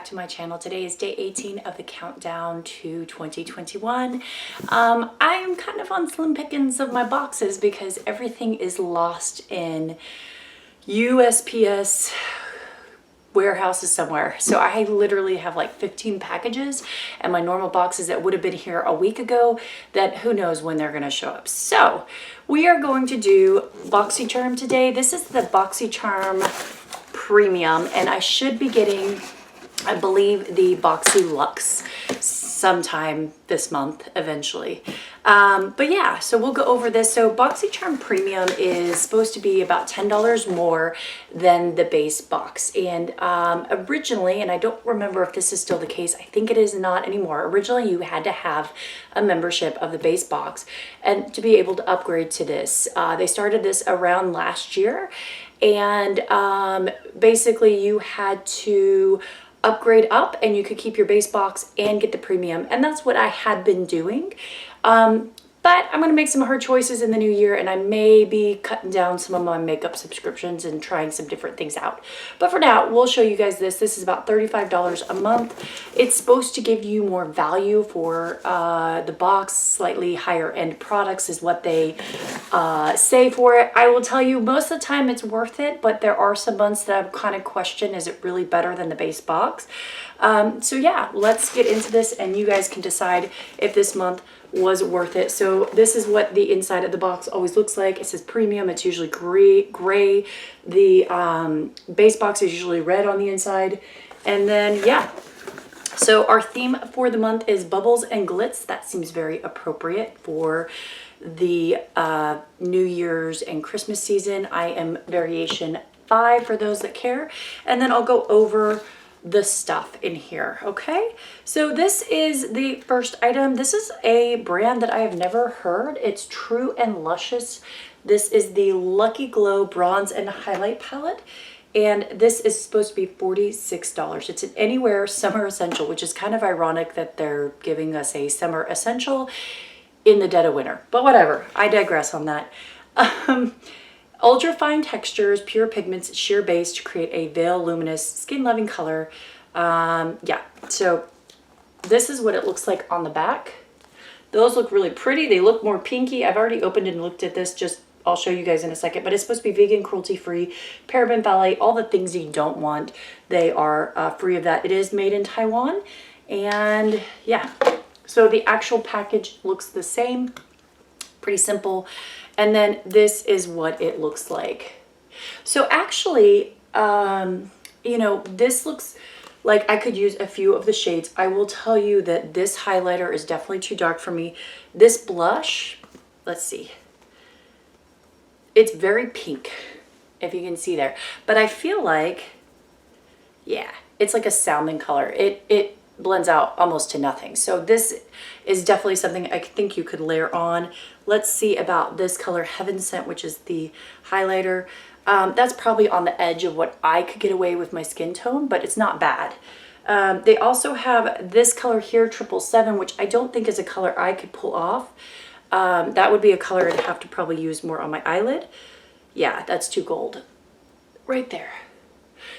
to my channel. Today is day 18 of the countdown to 2021. I am kind of on slim pickings of my boxes because everything is lost in USPS warehouses somewhere. So I literally have like 15 packages and my normal boxes that would have been here a week ago that who knows when they're going to show up. So we are going to do Boxycharm today. This is the Boxycharm Premium and I should be getting, I believe, the Boxy Luxe sometime this month eventually. But yeah, so we'll go over this. So Boxycharm Premium is supposed to be about $10 more than the base box. And originally, and I don't remember if this is still the case, I think it is not anymore. Originally, you had to have a membership of the base box and to be able to upgrade to this. They started this around last year, and basically you had to upgrade up and you could keep your base box and get the premium, and that's what I had been doing. But I'm going to make some hard choices in the new year, and I may be cutting down some of my makeup subscriptions and trying some different things out. But for now, we'll show you guys this. This is about $35 a month. It's supposed to give you more value for the box. Slightly higher end products is what they say for it. I will tell you, most of the time it's worth it, but there are some months that I've kind of questioned, is it really better than the base box? So yeah, let's get into this and you guys can decide if this month was worth it. So this is what the inside of the box always looks like. It says premium. It's usually gray. The base box is usually red on the inside. And then yeah, so our theme for the month is bubbles and glitz. That seems very appropriate for the New Year's and Christmas season. I am variation 5 for those that care, and then I'll go over the stuff in here. Okay, so this is the first item. This is a brand that I have never heard. It's True and Luscious. This is the Lucky Glow Bronze and Highlight Palette, and this is supposed to be $46. It's an Anywhere Summer Essential, which is kind of ironic that they're giving us a summer essential in the dead of winter, but whatever, I digress on that. Ultra fine textures, pure pigments, sheer base to create a veil luminous skin loving color. Yeah, so this is what it looks like on the back. Those look really pretty. They look more pinky. I've already opened and looked at this. Just I'll show you guys in a second, but it's supposed to be vegan, cruelty free, paraben, phthalate, all the things you don't want. They are free of that. It is made in Taiwan, and yeah, so the actual package looks the same, pretty simple. And then this is what it looks like. So actually, you know, this looks like I could use a few of the shades. I will tell you that this highlighter is definitely too dark for me. This blush, let's see. It's very pink, if you can see there. But I feel like, yeah, it's like a salmon color. It blends out almost to nothing. So this is definitely something I think you could layer on. Let's see about this color, Heaven Sent, which is the highlighter. That's probably on the edge of what I could get away with my skin tone, but it's not bad. They also have this color here, 777, which I don't think is a color I could pull off. That would be a color I'd have to probably use more on my eyelid. Yeah, that's too gold. Right there.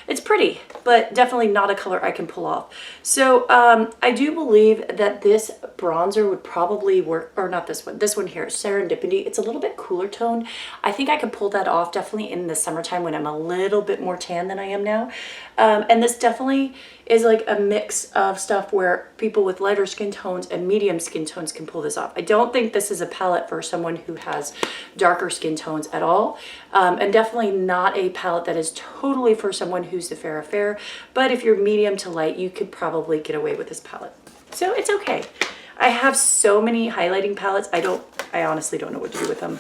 It's pretty, but definitely not a color I can pull off. So I do believe that this bronzer would probably work, or not this one here, Serendipity. It's a little bit cooler tone. I think I could pull that off definitely in the summertime when I'm a little bit more tan than I am now. And this definitely is like a mix of stuff where people with lighter skin tones and medium skin tones can pull this off. I don't think this is a palette for someone who has darker skin tones at all. And definitely not a palette that is totally for someone who's the fair affair. But if you're medium to light, you could probably get away with this palette. So it's okay. I have so many highlighting palettes. I honestly don't know what to do with them.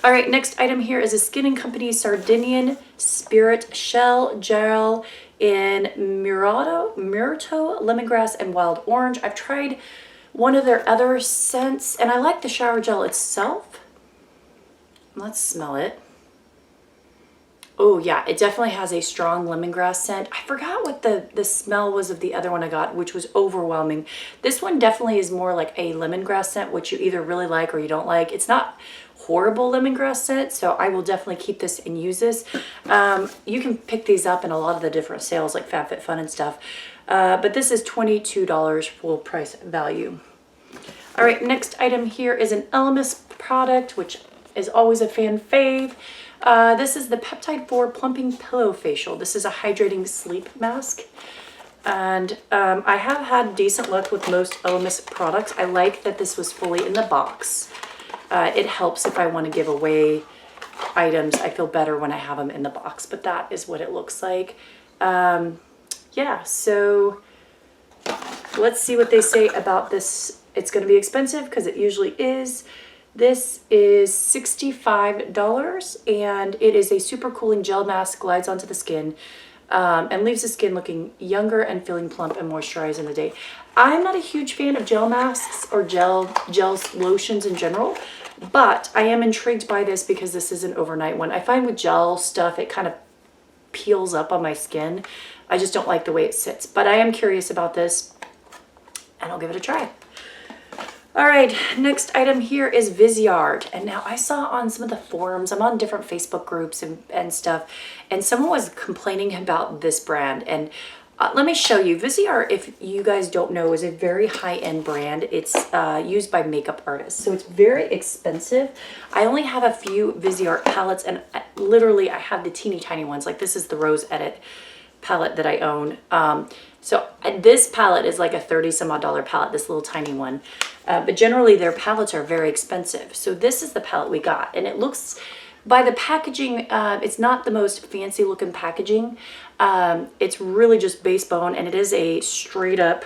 All right, next item here is a Skin & Company Sardinian Spirit Shell Gel in Myrto, Lemongrass, and Wild Orange. I've tried one of their other scents, and I like the shower gel itself. Let's smell it. Oh yeah, it definitely has a strong lemongrass scent. I forgot what the smell was of the other one I got, which was overwhelming. This one definitely is more like a lemongrass scent, which you either really like or you don't like. It's not horrible lemongrass scent, so I will definitely keep this and use this. You can pick these up in a lot of the different sales like Fabfitfun and stuff. But this is $22 full price value. All right, next item here is an Elemis product, which is always a fan fave. This is the Peptide 4 Plumping Pillow Facial. This is a hydrating sleep mask. And I have had decent luck with most Elemis products. I like that this was fully in the box. It helps if I want to give away items. I feel better when I have them in the box, but that is what it looks like. Yeah, so let's see what they say about this. It's going to be expensive because it usually is. This is $65 and it is a super cooling gel mask, glides onto the skin and leaves the skin looking younger and feeling plump and moisturized in the day. I'm not a huge fan of gel masks or gel lotions in general, but I am intrigued by this because this is an overnight one. I find with gel stuff, it kind of peels up on my skin. I just don't like the way it sits, but I am curious about this and I'll give it a try. All right, next item here is Viseart. And now I saw on some of the forums, I'm on different Facebook groups and stuff, and someone was complaining about this brand. And let me show you. Viseart, if you guys don't know, is a very high-end brand. It's used by makeup artists, so it's very expensive. I only have a few Viseart palettes, and literally I have the teeny tiny ones. Like this is the Rose Edit palette that I own. So this palette is like a 30 some odd dollar palette, this little tiny one. But generally their palettes are very expensive. So this is the palette we got, and it looks, by the packaging, it's not the most fancy looking packaging. It's really just base bone, and it is a straight up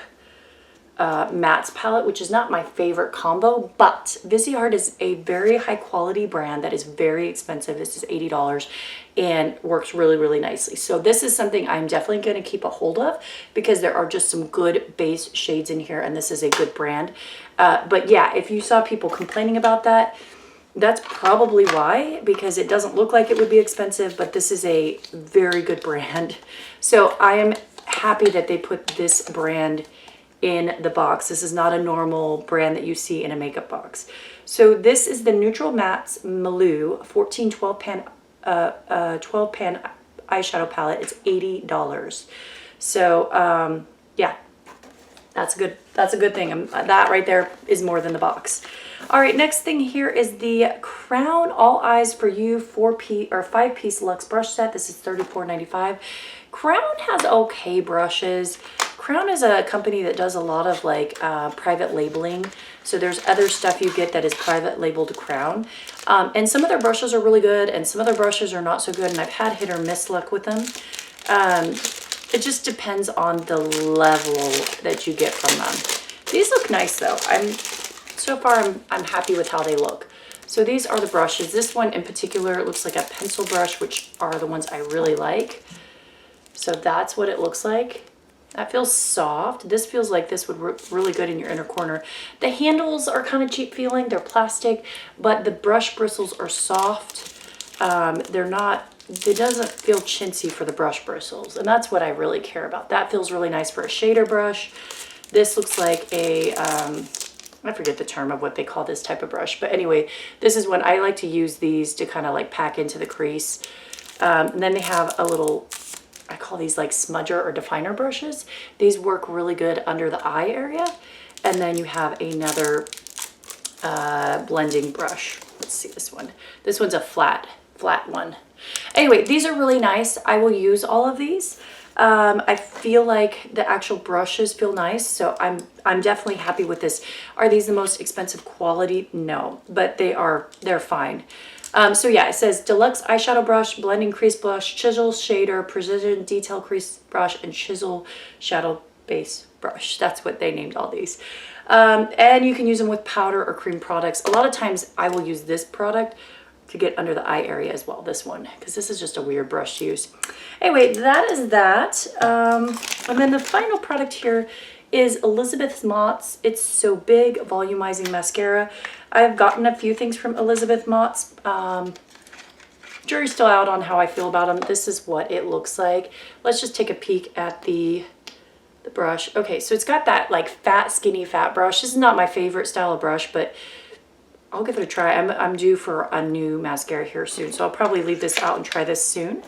mattes palette, which is not my favorite combo, but Viseart is a very high quality brand that is very expensive. This is $80 and works really, really nicely. So this is something I'm definitely going to keep a hold of because there are just some good base shades in here, and this is a good brand. But yeah, if you saw people complaining about that, that's probably why, because it doesn't look like it would be expensive, but this is a very good brand. So I am happy that they put this brand in the box. This is not a normal brand that you see in a makeup box. So this is the Neutral Mattes Malou 14 12 pan 12 pan eyeshadow palette. It's $80. So yeah, that's a good thing. That right there is more than the box. All right, next thing here is the Crown All Eyes for You 4-piece or 5-piece luxe brush set. This is $34.95. Crown has okay brushes. Crown is a company that does a lot of like private labeling. So there's other stuff you get that is private labeled Crown. And some of their brushes are really good and some of their brushes are not so good. And I've had hit or miss luck with them. It just depends on the level that you get from them. These look nice though. So far I'm happy with how they look. So these are the brushes. This one in particular looks like a pencil brush, which are the ones I really like. So that's what it looks like. That feels soft. This feels like this would work really good in your inner corner. The handles are kind of cheap feeling. They're plastic, but the brush bristles are soft. It doesn't feel chintzy for the brush bristles. And that's what I really care about. That feels really nice for a shader brush. This looks like a, I forget the term of what they call this type of brush. But anyway, this is when I like to use these to kind of like pack into the crease. And then they have a little, I call these like smudger or definer brushes. These work really good under the eye area. And then you have another blending brush. Let's see this one. This one's a flat one. Anyway, these are really nice. I will use all of these. I feel like the actual brushes feel nice, so I'm definitely happy with this. Are these the most expensive quality? No, but they're fine. So yeah, it says deluxe eyeshadow brush, blending crease brush, chisel shader, precision detail crease brush, and chisel shadow base brush. That's what they named all these. And you can use them with powder or cream products. A lot of times I will use this product to get under the eye area as well, this one, because this is just a weird brush to use. Anyway, that is that. And then the final product here is Elizabeth Mott's It's So Big Volumizing Mascara. I've gotten a few things from Elizabeth Mott's. jury's still out on how I feel about them. This is what it looks like. Let's just take a peek at the brush. Okay, so it's got that like fat, skinny, fat brush. This is not my favorite style of brush, but I'll give it a try. I'm due for a new mascara here soon, so I'll probably leave this out and try this soon.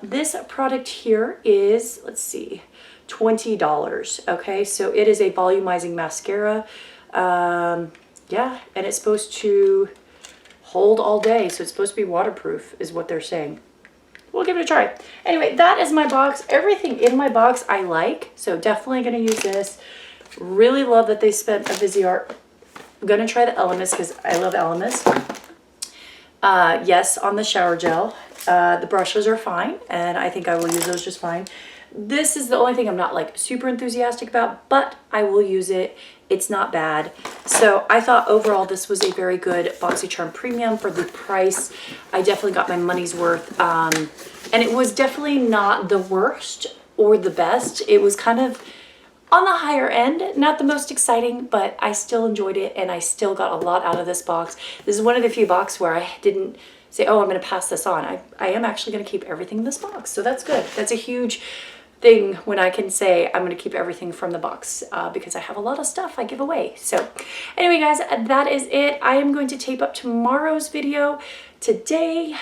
This product here is, let's see, $20. Okay, so it is a volumizing mascara. Yeah, and it's supposed to hold all day, so it's supposed to be waterproof is what they're saying. We'll give it a try. Anyway, that is my box. Everything in my box I like, so definitely going to use this. Really love that they spent a Viseart. I'm going to try the Elemis because I love Elemis. Yes, on the shower gel. The brushes are fine, and I think I will use those just fine. This is the only thing I'm not like super enthusiastic about, but I will use it. It's not bad. So I thought overall this was a very good Boxycharm Premium for the price. I definitely got my money's worth. And it was definitely not the worst or the best. It was kind of on the higher end, not the most exciting, but I still enjoyed it and I still got a lot out of this box. This is one of the few boxes where I didn't say, oh, I'm going to pass this on. I am actually going to keep everything in this box. So that's good. That's a huge thing when I can say I'm going to keep everything from the box because I have a lot of stuff I give away. So anyway, guys, that is it. I am going to tape up tomorrow's video today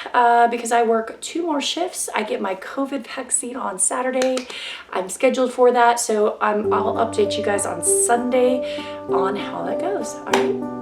because I work 2 more shifts. I get my COVID vaccine on Saturday. I'm scheduled for that. So I'll update you guys on Sunday on how that goes. All right.